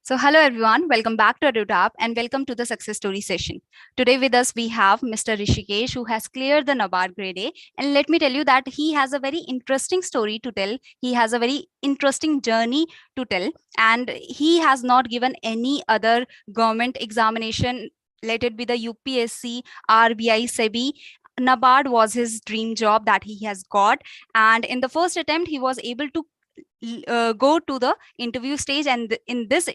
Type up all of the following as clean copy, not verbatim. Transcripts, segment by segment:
So hello everyone, welcome back to EduTap and welcome to the success story session. Today with us we have Mr. Rishikesh who has cleared the NABARD Grade A, and let me tell you that he has a very interesting story to tell. He has a very interesting journey to tell, and he has not given any other government examination, let it be the UPSC, RBI, SEBI. NABARD was his dream job that he has got, and in the first attempt he was able to go to the interview stage, and in this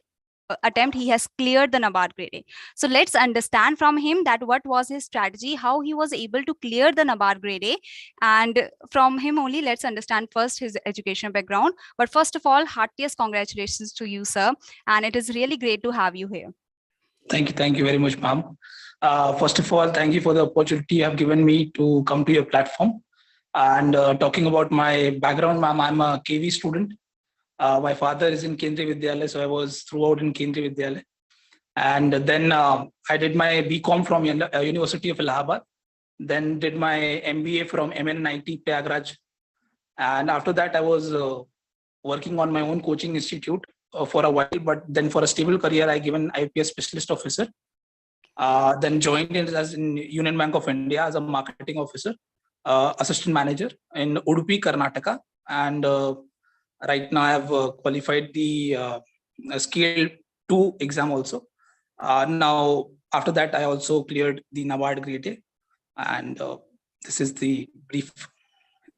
attempt he has cleared the NABARD Grade A. So let's understand from him that what was his strategy, how he was able to clear the NABARD Grade A, and from him only let's understand first his education background. But first of all, heartiest congratulations to you, sir, and it is really great to have you here. Thank you very much, ma'am. First of all, thank you for the opportunity you have given me to come to your platform. And talking about my background, ma'am, I'm a KV student. My father is in Kendriya Vidyalaya, so I was throughout in Kendriya Vidyalaya. And then I did my BCom from University of Allahabad. Then did my MBA from MN90 Prayagraj. And after that, I was working on my own coaching institute for a while. But then for a stable career, I given IPS specialist officer. Then joined in Union Bank of India as a marketing officer, assistant manager in Udupi, Karnataka. And right now I have qualified the Scale 2 exam also. Now, after that, I also cleared the NABARD Grade A. And this is the brief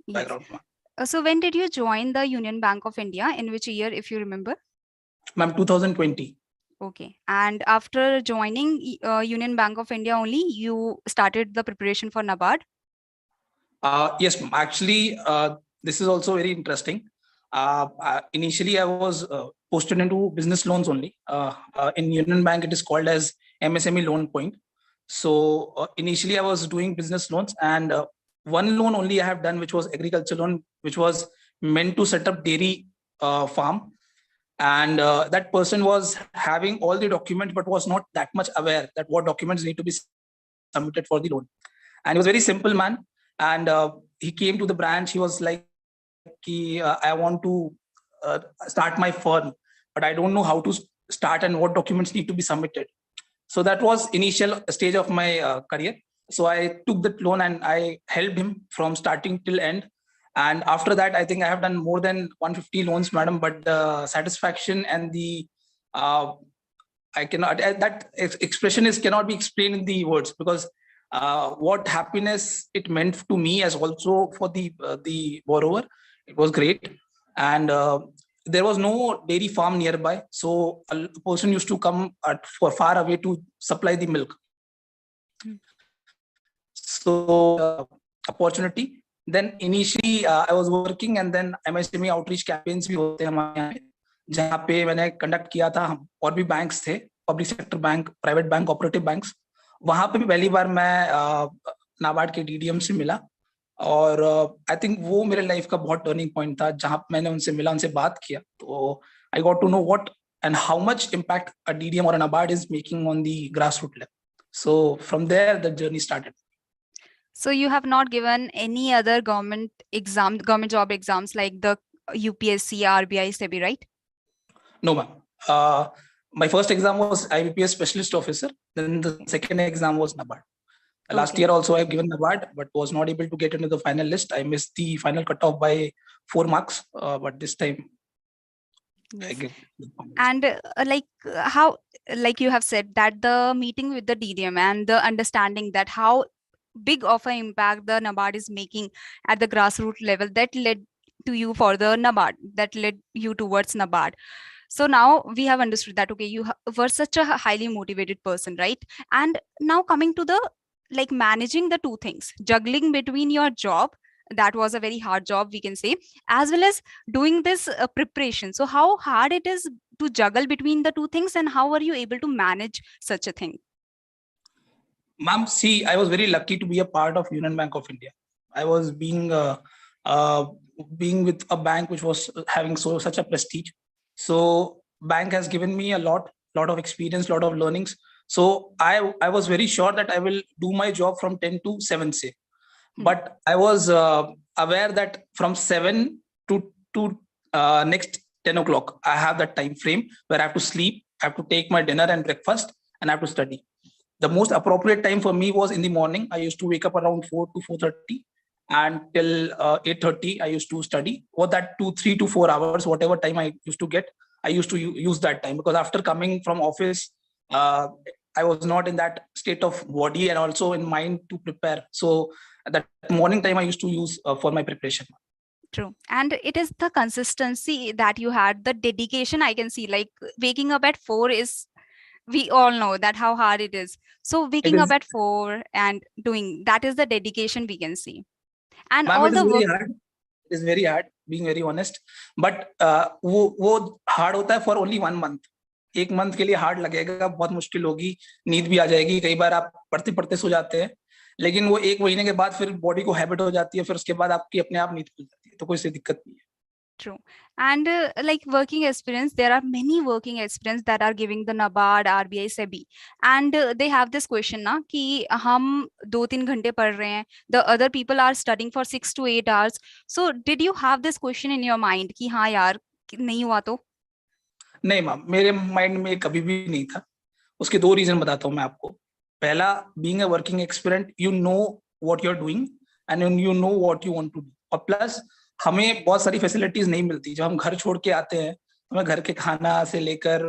background. Yes. So when did you join the Union Bank of India? In which year, if you remember? Ma'am, 2020. Okay. And after joining Union Bank of India only, you started the preparation for NABARD? Yes, actually, this is also very interesting. Initially, I was posted into business loans only. In Union Bank, it is called as MSME loan point. So initially, I was doing business loans, and one loan only I have done, which was agriculture loan, which was meant to set up dairy farm. And that person was having all the documents, but was not that much aware that what documents need to be submitted for the loan. And he was a very simple man. And he came to the branch. He was like, I want to start my firm, but I don't know how to start and what documents need to be submitted. So that was initial stage of my career. So I took that loan and I helped him from starting till end. And after that, I think I have done more than 150 loans, madam. But the satisfaction and the I cannot, that expression cannot be explained in the words, because what happiness it meant to me as also for the borrower. It was great. And there was no dairy farm nearby, so a person used to come for far away to supply the milk. So opportunity. Then initially I was working, and then MSME outreach campaigns भी होते हैं हमारे यहाँ, जहाँ पे मैंने conduct किया था. और भी बैंक्स थे, public sector bank, private bank, cooperative banks. वहां पे भी पहली बार मैं नाबार्ड के डीडीएम से मिला. और आई थिंक वो मेरे लाइफ का बहुत टर्निंग पॉइंट था, जहां मैंने उनसे मिला, उनसे बात किया. तो I got to know what and how much impact a DDM or a NABARD is making on the grassroots level. So from there, the journey started. So you have not given any other government job exams like the UPSC, RBI, SEBI, right? No, ma'am. My first exam was IBPS specialist officer. Then the second exam was NABARD. Last year also I have given NABARD, but was not able to get into the final list. I missed the final cutoff by 4 marks, but this time. Yes. And how, like you have said, that the meeting with the DDM and the understanding that how big of an impact the NABARD is making at the grassroots level, that led to you for the NABARD, that led you towards NABARD. So now we have understood that, okay, you were such a highly motivated person, right? And now coming to the like managing the two things, juggling between your job, that was a very hard job, we can say, as well as doing this preparation. So how hard it is to juggle between the two things, and how are you able to manage such a thing? Ma'am, see, I was very lucky to be a part of Union Bank of India. I was being with a bank which was having such a prestige. So bank has given me a lot of experience, lot of learnings. So I was very sure that I will do my job from 10 to 7, say. But I was aware that from 7 to next 10 o'clock, I have that time frame where I have to sleep, have to take my dinner and breakfast, and I have to study. The most appropriate time for me was in the morning. I used to wake up around 4 to 4:30, and till 8:30 I used to study. For that 3 to 4 hours, whatever time I used to get, I used to use that time, because after coming from office, I was not in that state of body and also in mind to prepare. So that morning time I used to use for my preparation. True. And it is the consistency that you had, the dedication I can see, like waking up at 4 is, we all know that how hard it is. So It waking up is, at 4 and doing that is the dedication we can see. And ma'am, all it is the very work. hard. It is very hard, being very honest. But वो hard होता है for only 1 month. एक month के लिए hard लगेगा, बहुत मुश्किल होगी, नींद भी आ जाएगी, कई बार आप पढ़ते पढ़ते सो जाते हैं, लेकिन वो 1 महीने के बाद फिर बॉडी को हैबिट हो जाती है, फिर उसके बाद आपकी अपने आप नींद खुल जाती है, तो कोई सी दिक्कत नहीं है. True. And like working experience, there are many working experience that are giving the NABARD, RBI, SEBI, and they have this question ना कि हम 2-3 घंटे पढ़ रहे हैं, the other people are studying for 6 to 8 hours. So did you have this question in your mind कि हाँ यार नहीं हुआ तो? नहीं मैम, मेरे माइंड में कभी भी नहीं था. उसके 2 रीजन बताता हूँ मैं आपको. पहला, being a working experienced, you know what you are doing and you know what you want to do. और प्लस हमें बहुत सारी फैसिलिटीज नहीं मिलती. जब हम घर छोड़ के आते हैं, हमें घर के खाना से लेकर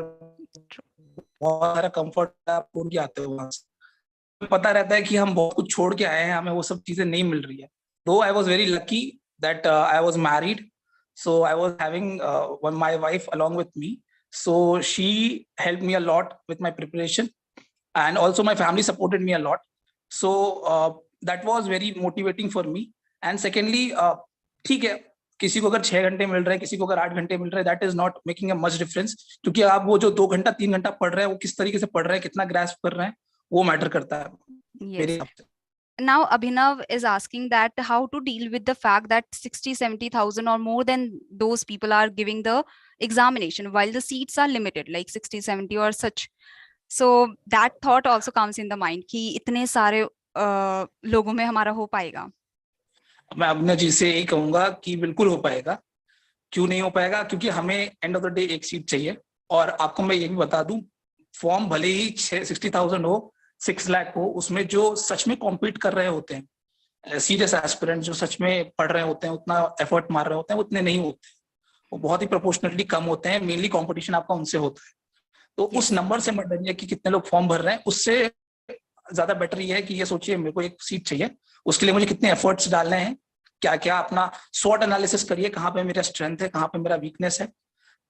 बहुत सारा कंफर्ट छोड़ के आते हैं. वहां से पता रहता है कि हम बहुत कुछ छोड़ के आए हैं, हमें वो सब चीजें नहीं मिल रही है. दो आई was very lucky that I was married, so I was having my wife along with me, so she helped me a lot with my preparation, and also my family supported me a lot. So that was very motivating for me. And secondly, ठीक है, किसी को अगर 6 घंटे मिल रहे हैं, किसी को अगर 8 घंटे मिल रहे हैं, that is not making a much difference, क्योंकि आप वो जो 2 घंटा 3 घंटा पढ़ रहे हैं, वो किस तरीके से पढ़ रहे हैं, कितना ग्रास्प कर रहे हैं, वो मैटर करता है मेरे Yes. हिसाब से. Now Abhinav is asking that how to deal with the fact that 60-70,000 or more than those people are giving the examination while the seats are limited, like 60-70 or such. So that thought also comes in the mind कि इतने सारे लोगों में हमारा हो पाएगा. मैं अपने जी से यही कहूंगा कि बिल्कुल हो पाएगा. क्यों नहीं हो पाएगा? क्योंकि हमें एंड ऑफ द डे एक सीट चाहिए. और आपको मैं ये भी बता दूं, फॉर्म भले ही 60,000 हो, 6 लाख हो, उसमें जो सच में कॉम्पीट कर रहे होते हैं, सीरियस एस्पिरेंट जो सच में पढ़ रहे होते हैं, उतना एफर्ट मार रहे होते हैं, उतने नहीं होते. वो बहुत ही प्रोपोर्शनली कम होते हैं. मेनली कॉम्पिटिशन आपका उनसे होता है. तो उस नंबर से मत डरिए कि कितने लोग फॉर्म भर रहे हैं. उससे ज्यादा बेटर ये है कि ये सोचिए मेरे को एक सीट चाहिए, उसके लिए मुझे कितने एफर्ट्स डालने हैं, क्या क्या अपना स्वॉट एनालिसिस करिए, कहाँ पे मेरा स्ट्रेंथ है, कहाँ पे मेरा वीकनेस है,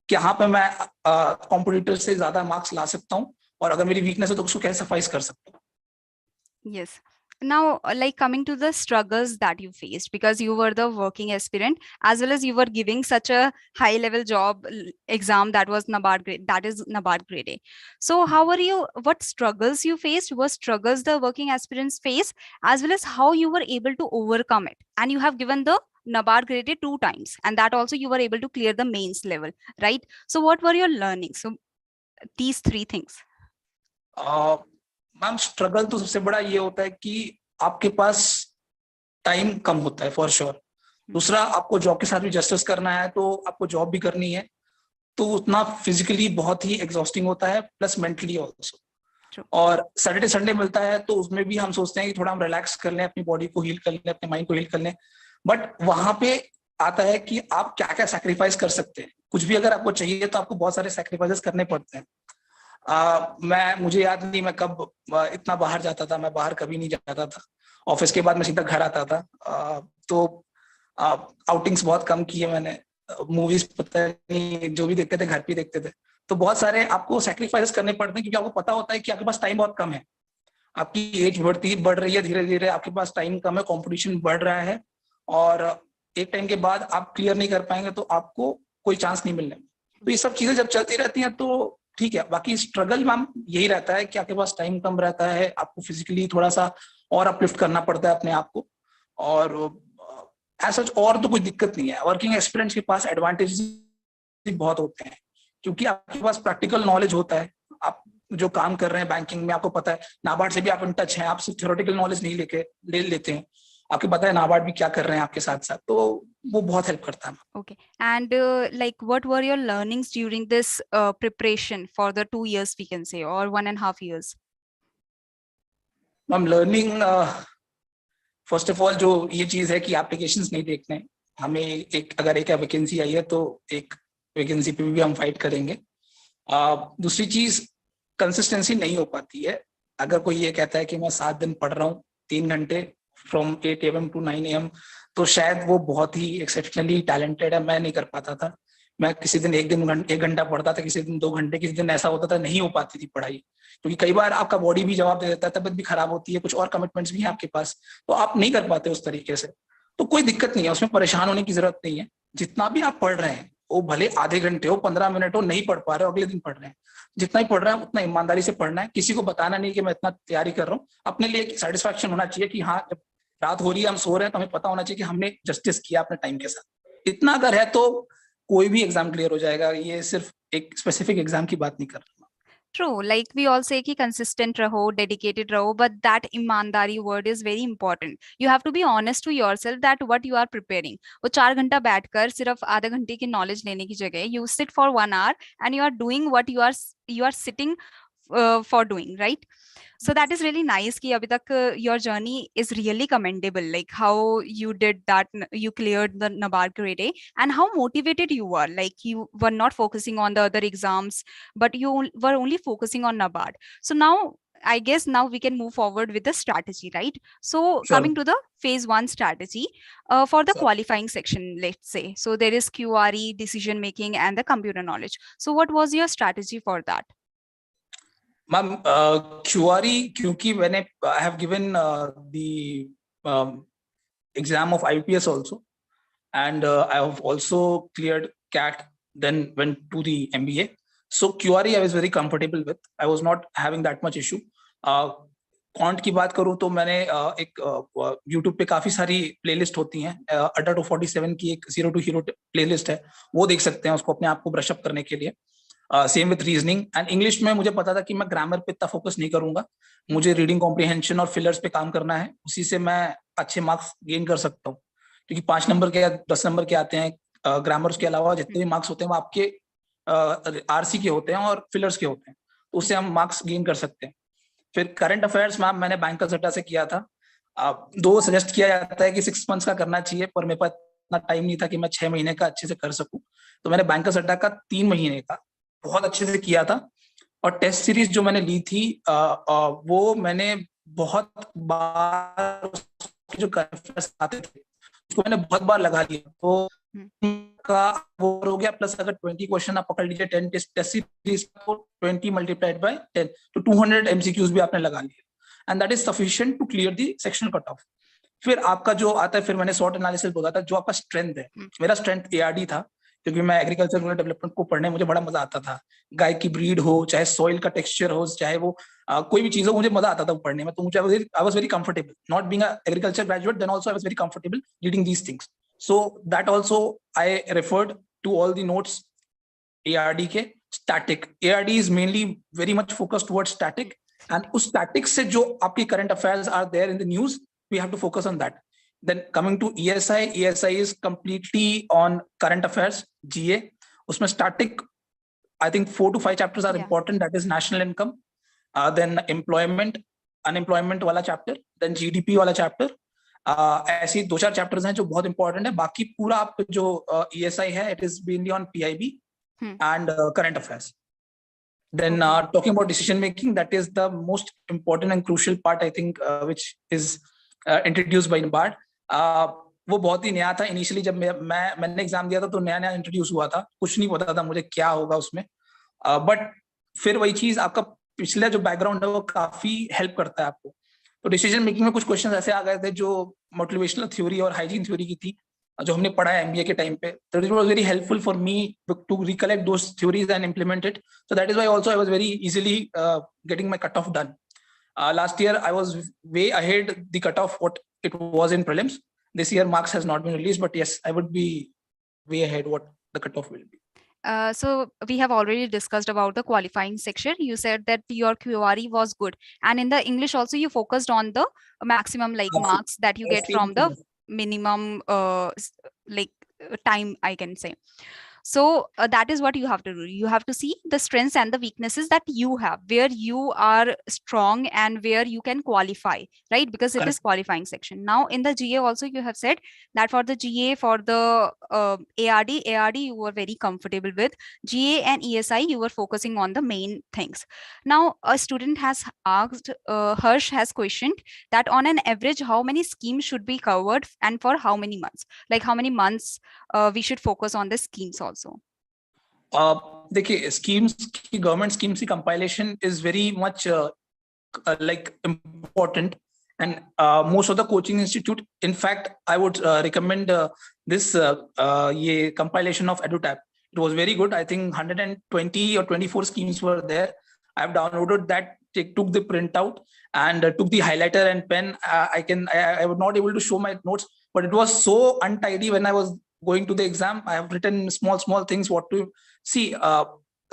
कहाँ पे मैं कॉम्पिटिटर से ज्यादा मार्क्स ला सकता हूँ, और अगर मेरी वीकनेस है तो उसको कैसे सफाइस कर सकता हूँ. Yes. Now, like coming to the struggles that you faced, because you were the working aspirant as well as you were giving such a high level job exam that was NABARD grade, that is NABARD grade A. So how are you, what struggles you faced, what struggles the working aspirants face, as well as how you were able to overcome it? And you have given the NABARD grade A 2 times, and that also you were able to clear the mains level, right? So what were your learnings? So these 3 things. Ma'am, struggle तो सबसे बड़ा ये होता है कि आपके पास time कम होता है, फॉर श्योर. दूसरा, आपको जॉब के साथ भी जस्टिस करना है, तो आपको जॉब भी करनी है, तो उतना फिजिकली बहुत ही एग्जॉस्टिंग होता है, प्लस मेंटली ऑल्सो. और सैटरडे संडे मिलता है, तो उसमें भी हम सोचते हैं कि थोड़ा हम रिलैक्स कर लें, अपनी बॉडी को हील कर लें, अपने माइंड को हील कर लें. बट वहां पे आता है कि आप क्या क्या सैक्रिफाइस कर सकते हैं. कुछ भी अगर आपको चाहिए तो आपको बहुत सारे सैक्रिफाइसेस करने पड़ते हैं. मुझे याद नहीं मैं कब इतना बाहर जाता था. मैं बाहर कभी नहीं जाता था. ऑफिस के बाद मैं सीधा घर आता था. तो आउटिंग्स बहुत कम की है मैंने. मूवीज पता नहीं, जो भी देखते थे घर पे देखते थे. तो बहुत सारे आपको सैक्रिफाइस करने पड़ते हैं, क्योंकि आपको पता होता है कि आपके पास टाइम बहुत कम है. आपकी एज बढ़ रही है धीरे धीरे, आपके पास टाइम कम है, कंपटीशन बढ़ रहा है, और एक टाइम के बाद आप क्लियर नहीं कर पाएंगे तो आपको कोई चांस नहीं मिलने. तो ये सब चीजें जब चलती रहती हैं तो ठीक है. बाकी स्ट्रगल मैम यही रहता है कि आपके पास टाइम कम रहता है, आपको फिजिकली थोड़ा सा और अपलिफ्ट करना पड़ता है अपने आप को. और ऐसा और तो कोई दिक्कत नहीं है. वर्किंग एक्सपीरियंस के पास एडवांटेज बहुत होते हैं, क्योंकि आपके पास प्रैक्टिकल नॉलेज होता है. आप जो काम कर रहे हैं बैंकिंग में, आपको पता है नाबार्ड से भी आप इन टच हैं. आप सिर्फ थ्योरेटिकल नॉलेज नहीं ले लेते हैं, आपको पता है नाबार्ड भी क्या कर रहे हैं आपके साथ साथ. तो वो बहुत हेल्प करता है। Okay. And like, what were your learnings during this preparation for the 2 years, we can say, or 1.5 years? I'm learning, first of all जो ये चीज है कि एप्लीकेशंस नहीं देखने हैं। हमें अगर एक वैकेंसी आई है तो एक वैकेंसी पे भी हम फाइट करेंगे। दूसरी चीज, कंसिस्टेंसी नहीं हो पाती है। अगर कोई ये कहता है कि मैं 7 दिन पढ़ रहा हूँ 3 घंटे फ्रॉम 8 AM to 9 AM, तो शायद वो बहुत ही एक्सेप्शनली टैलेंटेड है। मैं नहीं कर पाता था। मैं किसी दिन 1 घंटा पढ़ता था, किसी दिन 2 घंटे, किसी दिन ऐसा होता था नहीं हो पाती थी पढ़ाई, क्योंकि कई बार आपका बॉडी भी जवाब दे देता है, तबीयत भी खराब होती है, कुछ और कमिटमेंट्स भी हैं आपके पास, तो आप नहीं कर पाते उस तरीके से। तो कोई दिक्कत नहीं है, उसमें परेशान होने की जरूरत नहीं है। जितना भी आप पढ़ रहे हैं, वो भले आधे घंटे हो, 15 मिनट हो, नहीं पढ़ पा रहे हो, अगले दिन पढ़ रहे हैं, जितना ही पढ़ रहे हैं उतना ईमानदारी से पढ़ना है। किसी को बताना नहीं कि मैं इतना तैयारी कर रहा हूँ। अपने लिए सेटिस्फैक्शन होना चाहिए कि हाँ, जब रात हो रही है, हम सो रहे हैं, तो हमें पता होना चाहिए कि हमने जस्टिस किया अपने टाइम के साथ। इतना अगर है तो कोई भी एग्जाम क्लियर हो जाएगा। ये सिर्फ एक स्पेसिफिक एग्जाम की बात नहीं कर रहा। True, like we all say कि consistent रहो, dedicated रहो, but that ईमानदारी word is very important. You have to be honest to yourself that what you are preparing. वो 4 घंटा बैठकर सिर्फ आधे घंटे की knowledge लेने की जगह you sit for 1 hour and you are doing what you are sitting for doing, right? So that is really nice कि अभी तक your journey is really commendable, like how you did that, you cleared the NABARD Grade A, and how motivated you were. Like you were not focusing on the other exams, but you were only focusing on NABARD. So now I guess now we can move forward with the strategy, right? So Sure. coming to the phase 1 strategy, for the qualifying section, let's say, so there is QRE, decision making, and the computer knowledge. So what was your strategy for that? Ma'am, QRE, क्योंकि मैंने I have given the exam of IPS also, and I have also cleared CAT, then went to the MBA. So QRE I was very comfortable with. I was not having that much issue. Quant की बात करूं तो मैंने एक YouTube पे काफी सारी playlist होती हैं। अड्डा 247 की एक 0 to Hero प्लेलिस्ट है, वो देख सकते हैं उसको अपने आप को ब्रश अप करने के लिए। Same with reasoning and English में मुझे पता था कि मैं ग्रामर पे इतना फोकस नहीं करूंगा, मुझे रीडिंग कॉम्प्रिहेंशन और फिलर्स पे काम करना है, उसी से मैं अच्छे मार्क्स गेन कर सकता हूँ। क्योंकि 5 नंबर के या 10 नंबर के आते हैं ग्रामर्स के अलावा, जितने भी मार्क्स होते हैं वो आपके RC के होते हैं और फिलर्स के होते हैं, तो उससे हम मार्क्स गेन कर सकते हैं। फिर करंट अफेयर्स मैम मैंने बैंकर्स अड्डा से किया था। दो सजेस्ट किया जाता है कि 6 मंथ्स का करना चाहिए, पर मेरे पास इतना टाइम नहीं था कि मैं 6 महीने का अच्छे से कर सकूं, तो मैंने बैंकर्स अड्डा का 3 महीने का बहुत अच्छे से किया था। और टेस्ट सीरीज जो मैंने ली थी वो मैंने बहुत बार, जो करंट अफेयर्स आते थे उसको मैंने बहुत बार लगा लिया, तो का वो हो गया। प्लस अगर 20 क्वेश्चन आप पकड़ लीजिए 10 टेस्ट सीरीज को, 20 मल्टीप्लाइड बाय 10, तो 200 MCQs भी आपने लगा लिया, and that is sufficient to clear the sectional cut off. फिर आपका जो आता है, फिर मैंने शॉर्ट एनालिसिस बोला था, जो आपका स्ट्रेंथ है। मेरा स्ट्रेंथ ARD था, क्योंकि मैं एग्रीकल्चर रूरल डेवलपमेंट को पढ़ने मुझे बड़ा मजा आता था। गाय की ब्रीड हो, चाहे सॉइल का टेक्सचर हो, चाहे वो कोई भी चीज हो, मुझे मजा आता था पढ़ने में। तो मुझे I was very comfortable, not being a agriculture graduate, then also I was very comfortable reading these things. So that also I referred to all the notes ARD के static. ARD is mainly very much focused towards static, and उस static से जो आपकी current affairs are there in the news, we have to focus on that. Then coming to ESI is completely on current affairs, GA. उसमें static, I think 4 to 5 chapters are important. That is national income, then employment, unemployment वाला chapter, then GDP वाला chapter. ऐसी 2-4 chapters हैं जो बहुत important है। बाकी पूरा आप जो ESI है, it is mainly on PIB and current affairs. Then talking about decision making, that is the most important and crucial part, I think, which is introduced by NABARD. वो बहुत ही नया था इनिशियली, जब मैंने एग्जाम दिया था तो नया इंट्रोड्यूस हुआ था, कुछ नहीं पता था मुझे क्या होगा उसमें। बट फिर वही चीज, आपका पिछला जो बैकग्राउंड है वो काफी हेल्प करता है आपको। तो डिसीजन मेकिंग में कुछ क्वेश्चन ऐसे आ गए थे जो मोटिवेशनल थ्योरी और हाइजीन थ्योरी की थी, जो हमने पढ़ा है MBA के टाइम पे। तो it was very helpful for me to recollect those theories and implement it. So that is why also I was very easily getting my cut off done. Last year I was way ahead the cut off what it was in prelims. This year marks has not been released, but yes, I would be way ahead what the cutoff will be. So we have already discussed about the qualifying section. You said that your QRE was good, and in the English also you focused on the maximum like marks that you get from the minimum time, I can say. So that is what you have to do. You have to see the strengths and the weaknesses that you have, where you are strong and where you can qualify, right? Because it is Correct. qualifying section. Now in the GA also, you have said that for the GA, for the ARD you were very comfortable with. GA and ESI, you were focusing on the main things. Now a student has asked, Harsh has questioned that on an average, how many schemes should be covered and for how many months? Like how many months we should focus on the schemes also? देखिए schemes की government schemes की compilation is very much like important, and most of the coaching institute, in fact I would recommend this ye compilation of EduTap. It was very good. I think 120 or 24 schemes were there. I've downloaded that, took the printout, and took the highlighter and pen. I was not able to show my notes, but it was so untidy when I was going to the exam. I have written small things what to see.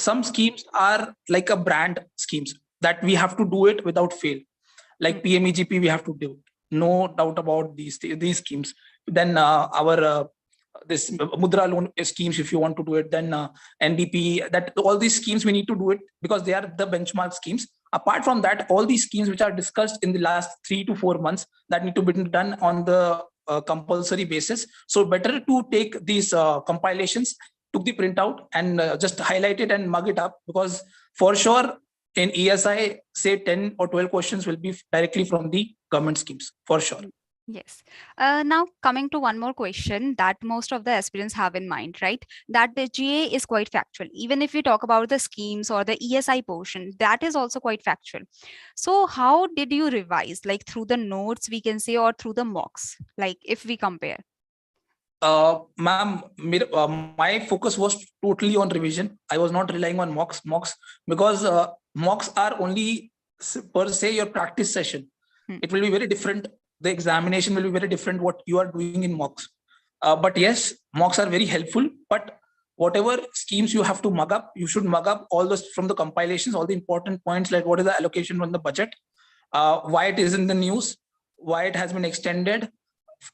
Some schemes are like a brand schemes that we have to do it without fail. Like PMEGP, we have to do it. No doubt about these schemes. Then our this Mudra loan schemes, if you want to do it, then NDP, that all these schemes we need to do it because they are the benchmark schemes. Apart from that, all these schemes which are discussed in the last 3 to 4 months, that need to be done on the compulsory basis. So better to take these compilations, took the printout and just highlight it and mug it up, because for sure in ESI, say 10 or 12 questions will be directly from the government schemes, for sure. Yes. Now coming to one more question that most of the aspirants have in mind, right? That the GA is quite factual. Even if we talk about the schemes or the ESI portion, that is also quite factual. So how did you revise? Like through the notes, we can say, or through the mocks, like if we compare? Ma'am, my focus was totally on revision. I was not relying on mocks because mocks are only per se your practice session. It will be very different. The examination will be very different what you are doing in mocks. But yes, mocks are very helpful. But whatever schemes you have to mug up, you should mug up all those from the compilations, all the important points, like what is the allocation from the budget, why it is in the news, why it has been extended,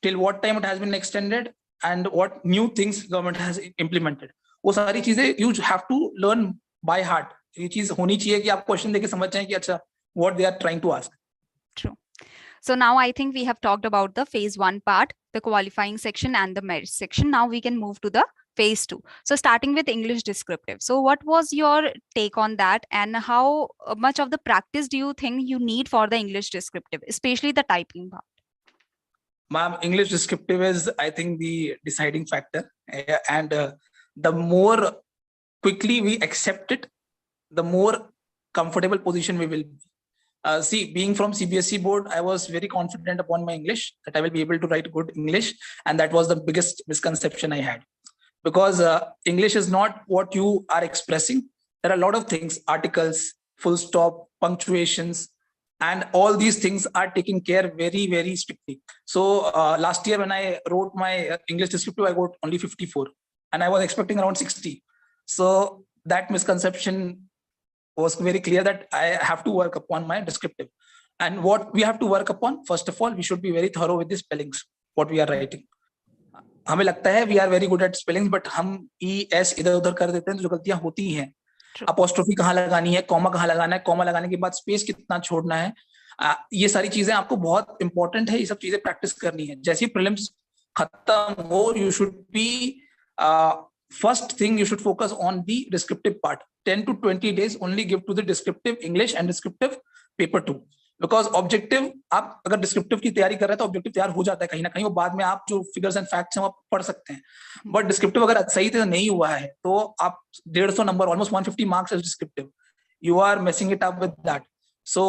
till what time it has been extended, and what new things government has implemented. वो सारी चीजें you have to learn by heart. ये चीज होनी चाहिए कि आप question देके समझ जाएं कि अच्छा what they are trying to ask. True. So now I think we have talked about the phase 1 part, the qualifying section and the merit section. Now we can move to the phase 2. So starting with English descriptive. So what was your take on that, and how much of the practice do you think you need for the English descriptive, especially the typing part? Ma'am, English descriptive is, I think, the deciding factor. And the more quickly we accept it, the more comfortable position we will be. See, being from CBSE board, I was very confident upon my English that I will be able to write good English. And that was the biggest misconception I had. Because English is not what you are expressing. There are a lot of things, articles, full stop, punctuations, and all these things are taken care very, very strictly. So last year when I wrote my English descriptive, I got only 54 and I was expecting around 60. So that misconception was very clear that I have to work upon my descriptive. And what we have to work upon, first of all, we should be very thorough with the spellings, what we are writing. हमें लगता है we are very good at spellings, but हम E S इधर उधर कर देते हैं तो जो गलतियां होती हैं, अपोस्ट्रोफी कहाँ लगानी है, कॉमा कहाँ लगाना है, कॉमा लगाने के बाद स्पेस कितना छोड़ना है, ये सारी चीजें आपको बहुत इंपॉर्टेंट है, ये सब चीजें प्रैक्टिस करनी है. जैसे प्रीलिम्स खत्म हो, you should be first thing you should focus on the descriptive part. 10 to 20 days only give to the descriptive English and descriptive paper 2. Because objective, आप अगर descriptive की तैयारी कर रहे हैं तो objective तैयार हो जाता है कहीं ना कहीं, वो बाद में आप जो figures and facts हैं वो पढ़ सकते हैं. But descriptive अगर सही से नहीं हुआ है तो आप 150 number, almost 150 marks as descriptive, you are messing it up with that. So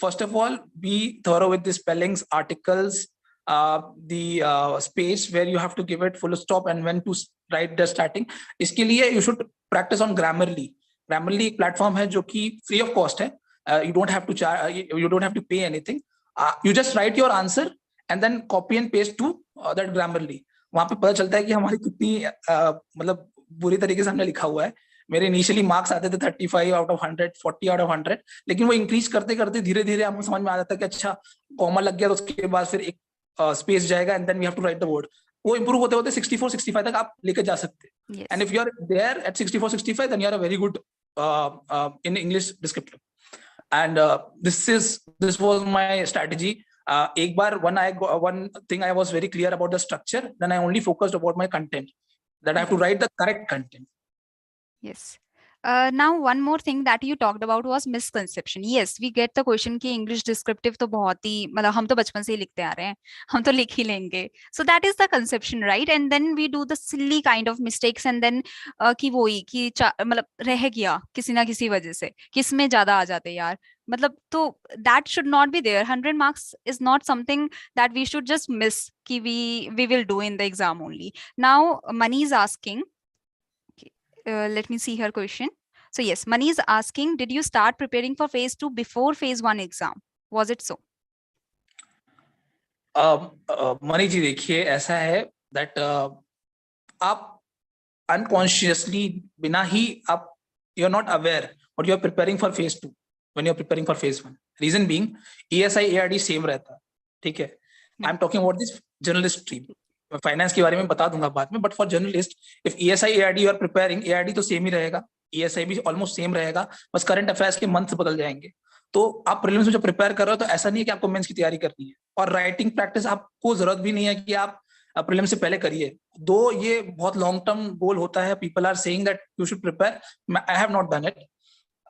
first of all, be thorough with the spellings, articles, the space where you have to give it full stop and when to write the starting. इसके लिए you should practice on Grammarly. Grammarly एक platform है जो कि free of cost है. You don't have to charge, you don't have to pay anything. You just write your answer and then copy and paste to that Grammarly. वहाँ पे पता चलता है कि हमारी कितनी मतलब बुरी तरीके से हमने लिखा हुआ है. मेरे इनिशियली मार्क्स आते थे 35 आउट ऑफ 100, 40 आउट ऑफ 100, लेकिन वो इंक्रीज करते करते धीरे धीरे हमको समझ में आ जाता है कि अच्छा कॉमा लग गया तो उसके बाद फिर एक space जाएगा and then we have to write the word. वो improve होते होते 64 65 तक आप लेके जा सकते हैं. Yes. And if you are there at 64 65 then you are a very good in English descriptive. And this was my strategy. एक बार one thing I was very clear about the structure, then I only focused about my content, that I have to write the correct content. Yes. Now one more thing that you talked about was misconception. Yes, we get the question कि English descriptive तो बहुत ही मतलब हम तो बचपन से ही लिखते आ रहे हैं, हम तो लिख ही लेंगे. So that is the conception, right? And then we do the silly kind of mistakes and then कि वही कि मतलब रह गया किसी ना किसी वजह से किसमें ज्यादा आ जाते यार. मतलब तो that should not be there. 100 marks is not something that we should just miss कि we will do in the exam only. Now Mani is asking. Let me see her question. So yes, Mani is asking, did you start preparing for phase 2 before phase 1 exam? Was it so? Mani ji देखिए ऐसा है that आप unconsciously बिना ही आप you're not aware or you're preparing for phase 2 when you're preparing for phase 1. Reason being ESI ARD same रहता है, ठीक है. I'm talking about this journalist stream. Finance के बारे में बता दूंगा बाद में, but for journalist if ESI ARD you are preparing, ARD तो सेम ही रहेगा, ESI भी ऑलमोस्ट सेम रहेगा, बस करंट अफेयर्स के मंथ्स बदल जाएंगे. तो आप प्रीलिम्स में जो प्रिपेयर कर रहे हो तो ऐसा नहीं है कि आपको मेंस की तैयारी करनी है, और राइटिंग प्रैक्टिस आपको जरूरत भी नहीं है कि आप प्रीलिम्स से पहले करिए. दो ये बहुत लॉन्ग टर्म गोल होता है. People are saying that you should prepare. I have not done it.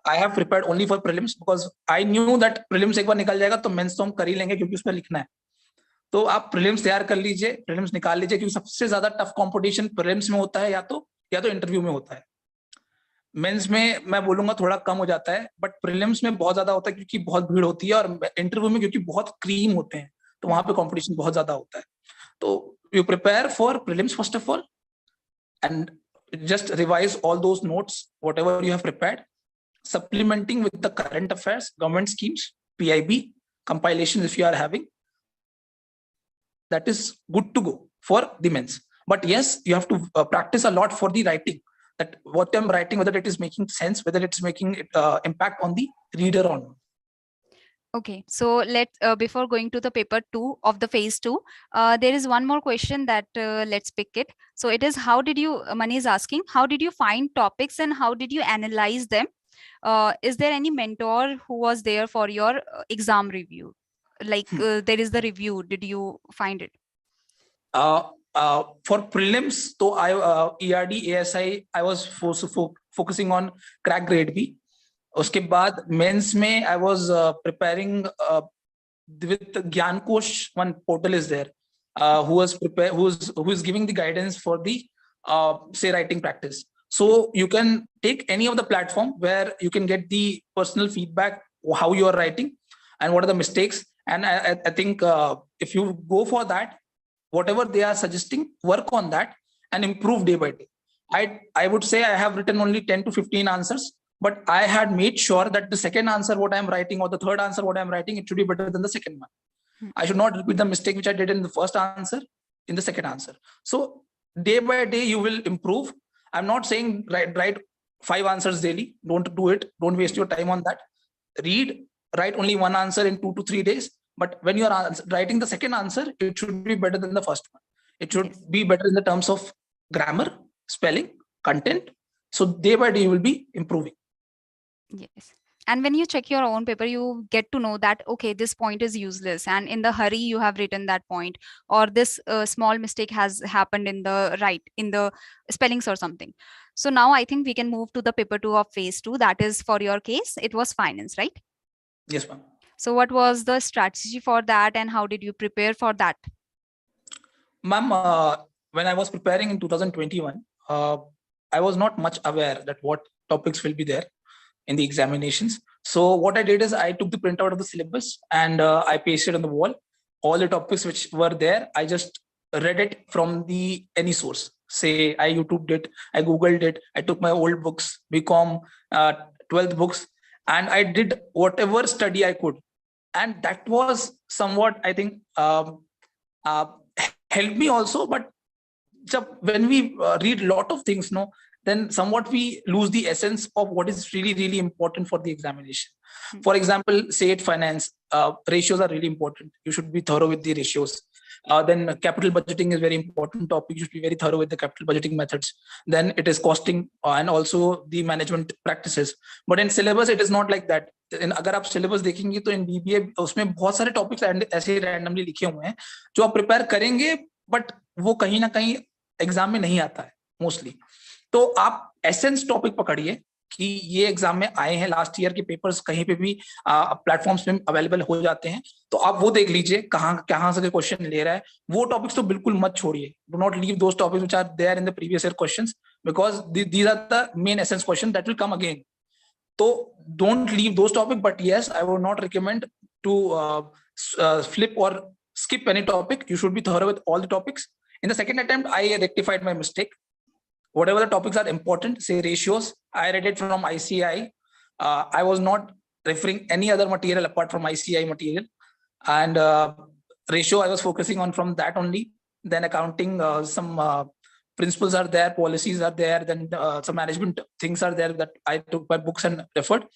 I have prepared only for prelims because I knew that prelims एक बार निकल जाएगा तो मेंस तो हम कर ही लेंगे क्योंकि उसमें लिखना है. तो आप प्रीलिम्स तैयार कर लीजिए, प्रीलिम्स निकाल लीजिए, क्योंकि सबसे ज्यादा टफ कंपटीशन प्रीलिम्स में होता है या तो इंटरव्यू में होता है. मेंस में मैं बोलूंगा थोड़ा कम हो जाता है, बट प्रीलिम्स में बहुत ज्यादा होता है क्योंकि बहुत भीड़ होती है, और इंटरव्यू में क्योंकि बहुत क्रीम होते हैं तो वहां पे कंपटीशन बहुत ज्यादा होता है. तो you prepare for prelims first of all and just revise all those notes, whatever you have prepared, supplementing with the current affairs, government schemes, PIB, compilations if you are having. That is good to go for the men's. But yes, you have to practice a lot for the writing, that what I'm writing, whether it is making sense, whether it's making impact on the reader or not. Okay, so let's before going to the paper 2 of the phase 2, there is one more question that let's pick it. So it is, how did you, Mani is asking, how did you find topics and how did you analyze them? Is there any mentor who was there for your exam review? Like there is the review, did you find it? For prelims, so I ERD ASI I was focusing on crack grade B. उसके बाद mains में I was preparing with Gyankosh. One portal is there who is giving the guidance for the say writing practice. So you can take any of the platform where you can get the personal feedback how you are writing and what are the mistakes. And I think if you go for that, whatever they are suggesting, work on that and improve day by day. I would say I have written only 10 to 15 answers, but I had made sure that the second answer what I am writing or the third answer what I am writing, it should be better than the second one. I should not repeat the mistake which I did in the first answer in the second answer. So day by day you will improve. I'm not saying write 5 answers daily. Don't do it. Don't waste your time on that. Write only one answer in 2 to 3 days. But when you are writing the second answer, it should be better than the first one. It should be better in the terms of grammar, spelling, content. So day by day you will be improving. Yes. And when you check your own paper, you get to know that, okay, this point is useless. And in the hurry, you have written that point, or this small mistake has happened in the spellings or something. So now I think we can move to the paper 2 of phase 2. That is, for your case, it was finance, right? Yes, ma'am. So what was the strategy for that and how did you prepare for that? Ma'am, when I was preparing in 2021, I was not much aware that what topics will be there in the examinations. So what I did is I took the printout of the syllabus and I pasted on the wall all the topics which were there. I just read it from any source. Say I YouTubed it, I Googled it, I took my old books, BCom 12th books, and I did whatever study I could. And that was somewhat, I think, helped me also. But when we read a lot of things, then somewhat we lose the essence of what is really, really important for the examination. For example, say it finance, ratios are really important. You should be thorough with the ratios. Then capital budgeting is very important topic. You should be very thorough with the capital budgeting methods. Then it is costing and also the management practices. But in syllabus, it is not like that. अगर आप syllabus देखेंगे तो इन BBA उसमें बहुत सारे topics ऐसे randomly लिखे हुए हैं जो आप प्रिपेयर करेंगे, बट वो कहीं ना कहीं एग्जाम में नहीं आता है मोस्टली. तो आप एसेंस टॉपिक पकड़िए कि ये एग्जाम में आए हैं, लास्ट ईयर के पेपर्स कहीं पे भी प्लेटफॉर्म्स पे अवेलेबल हो जाते हैं, तो आप वो देख लीजिए कहाँ से क्वेश्चन ले रहा है. वो टॉपिक्स तो बिल्कुल मत छोड़िए. Do not leave those topics which are there in the previous year questions, because these are the main essence question that will come again. तो don't leave those topics, but yes, I would not recommend to flip or skip any topic. You should be thorough with all the topics. In the second attempt, I rectified my mistake. Whatever the topics are important, say ratios, I read it from ICI. I was not referring any other material apart from ICI material, and ratio I was focusing on from that only. Then accounting, some principles are there, policies are there, then some management things are there that I took by books and referred.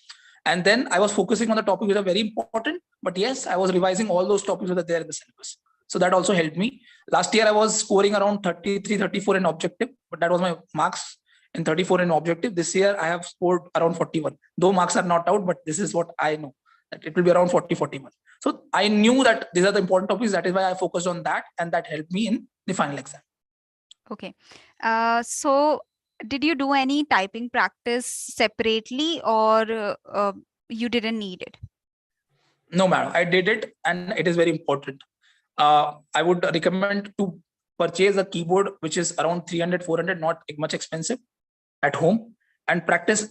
And then I was focusing on the topics that are very important, but yes, I was revising all those topics that are there in the syllabus. So that also helped me. Last year I was scoring around 33, 34 in objective, but that was my marks in 34 in objective. This year I have scored around 41. Though marks are not out, but this is what I know, that it will be around 40, 41. So I knew that these are the important topics. That is why I focused on that, and that helped me in the final exam. Okay. So did you do any typing practice separately, or you didn't need it? No, madam, I did it, and it is very important. I would recommend to purchase a keyboard which is around 300, 400, not much expensive, at home, and practice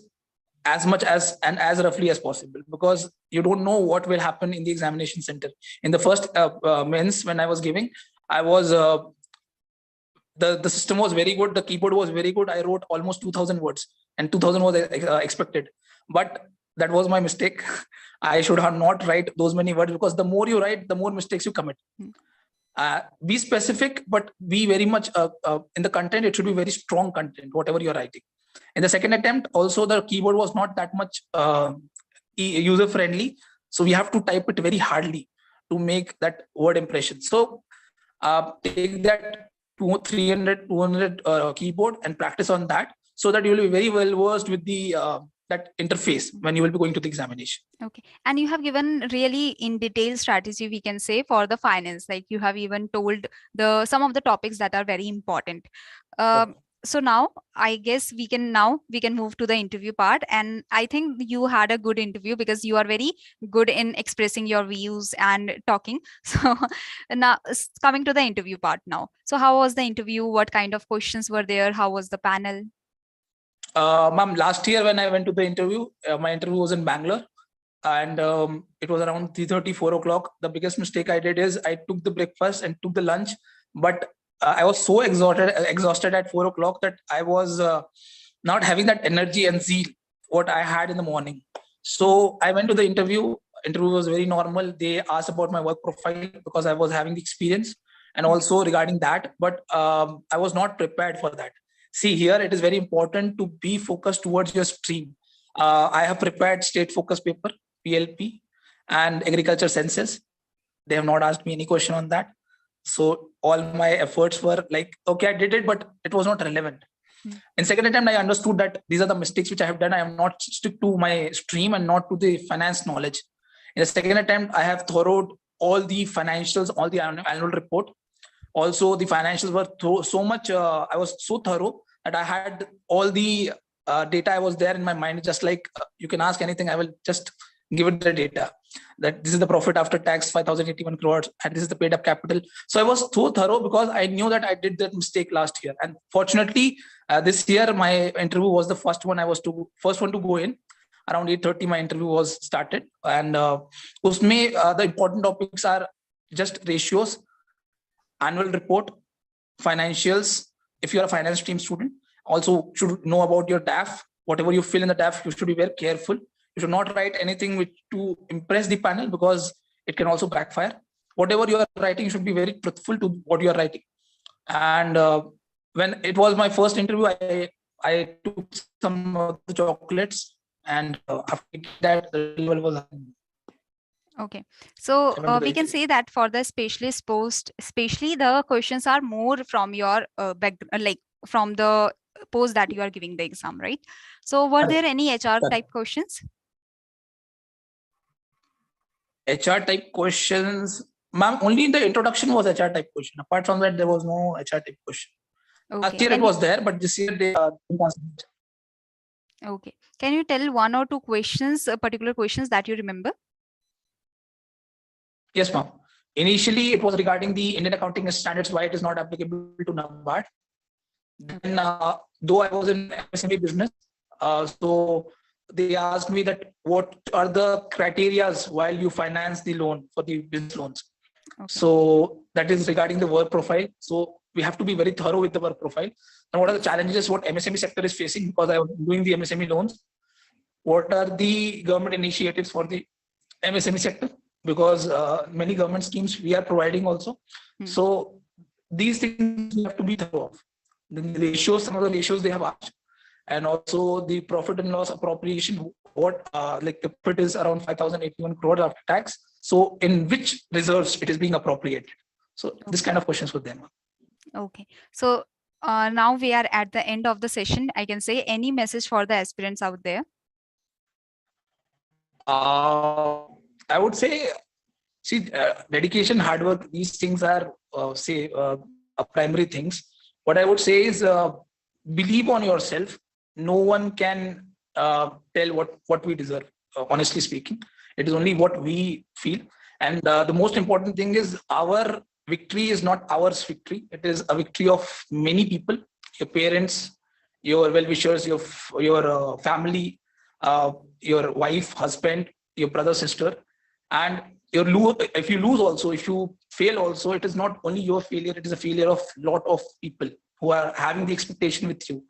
as much as and as roughly as possible, because you don't know what will happen in the examination center. In the first mains when I was giving, I was the system was very good, the keyboard was very good. I wrote almost 2000 words, and 2000 was expected, but that was my mistake. I should have not write those many words, because the more you write, the more mistakes you commit. Be specific, but be very much in the content. It should be very strong content, whatever you're writing. In the second attempt, also the keyboard was not that much user friendly, so we have to type it very hardly to make that word impression. So take that 300, 200 keyboard and practice on that, so that you will be very well versed with the that interface when you will be going to the examination. Okay. And you have given really in detail strategy, we can say, for the finance. Like you have even told some of the topics that are very important. Okay. So now I guess we can move to the interview part. And I think you had a good interview, because you are very good in expressing your views and talking. So now coming to the interview part now. So how was the interview? What kind of questions were there? How was the panel? Ma'am, last year when I went to the interview, my interview was in Bangalore, and it was around 3:30, 4 o'clock. The biggest mistake I did is I took the breakfast and took the lunch, but I was so exhausted at 4 o'clock that I was not having that energy and zeal what I had in the morning. So I went to the interview. Interview was very normal. They asked about my work profile, because I was having the experience, and also regarding that, but I was not prepared for that. See, here it is very important to be focused towards your stream. I have prepared state focus paper, PLP, and agriculture census. They have not asked me any question on that. So all my efforts were like, okay, I did it, but it was not relevant. In second attempt, I understood that these are the mistakes which I have done. I am not stick to my stream and not to the finance knowledge. In the second attempt, I have thorough all the financials, all the annual report. Also, the financials were so much, I was so thorough that I had all the data I was there in my mind, just like you can ask anything, I will just give it the data, that this is the profit after tax, 5,081 crores, and this is the paid up capital. So I was so thorough, because I knew that I did that mistake last year. And fortunately, this year, my interview was the first one to go in. Around 8:30, my interview was started. And the important topics are just ratios, annual report, financials. If you're a finance stream student, also should know about your DAF. Whatever you fill in the DAF, you should be very careful. You should not write anything to impress the panel, because it can also backfire. Whatever you are writing, you should be very truthful to what you are writing. And when it was my first interview, I took some of the chocolates, and after that, the level was. Okay, so I went to the we can interview. say that for the specialist post, especially the questions are more from your like from the post that you are giving the exam, right? So were there Correct. any HR Correct. type questions? HR type questions, ma'am. Only in the introduction was HR type question. Apart from that, there was no HR type question. Last Okay, year it was there, but this year they didn't ask it. okay. Can you tell one or two questions, particular questions that you remember? Yes, ma'am. Initially, it was regarding the Indian accounting standards, why it is not applicable to NABARD. Then, though I was in MSME business, so they asked me that what are the criterias while you finance the loan for the business loans. Okay. So that is regarding the work profile. So we have to be very thorough with the work profile. And what are the challenges what MSME sector is facing, because I was doing the MSME loans. What are the government initiatives for the MSME sector? Because many government schemes we are providing also. So these things we have to be thorough of. The ratios, some of the ratios they have asked, and also the profit and loss appropriation. What like the profit is around 5,081 crore after tax. So in which reserves it is being appropriated. So this kind of questions for them. Okay. So now we are at the end of the session. I can say any message for the aspirants out there? I would say, see, dedication, hard work, these things are primary things. What I would say is believe on yourself. No one can tell what we deserve. Honestly speaking, it is only what we feel. And the most important thing is our victory is not ours victory. It is a victory of many people, your parents, your well-wishers, your family, your wife, husband, your brother, sister. And if you lose also, if you fail also, it is not only your failure, it is a failure of lot of people who are having the expectation with you.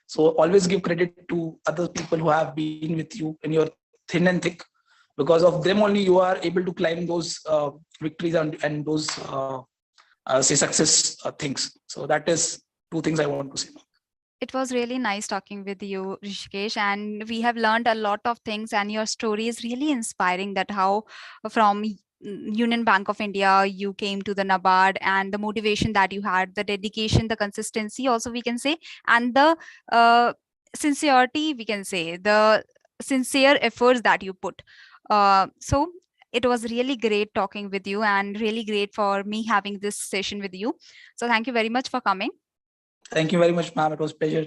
So always give credit to other people who have been with you in your thin and thick. Because of them only you are able to climb those victories and those say success things. So that is two things I want to say. It was really nice talking with you, Rishikesh, and we have learned a lot of things, and your story is really inspiring, that how from Union Bank of India you came to the NABARD, and the motivation that you had, the dedication, the consistency also we can say, and the sincerity, we can say, the sincere efforts that you put. So it was really great talking with you, and really great for me having this session with you. So thank you very much for coming. Thank you very much, ma'am. It was a pleasure.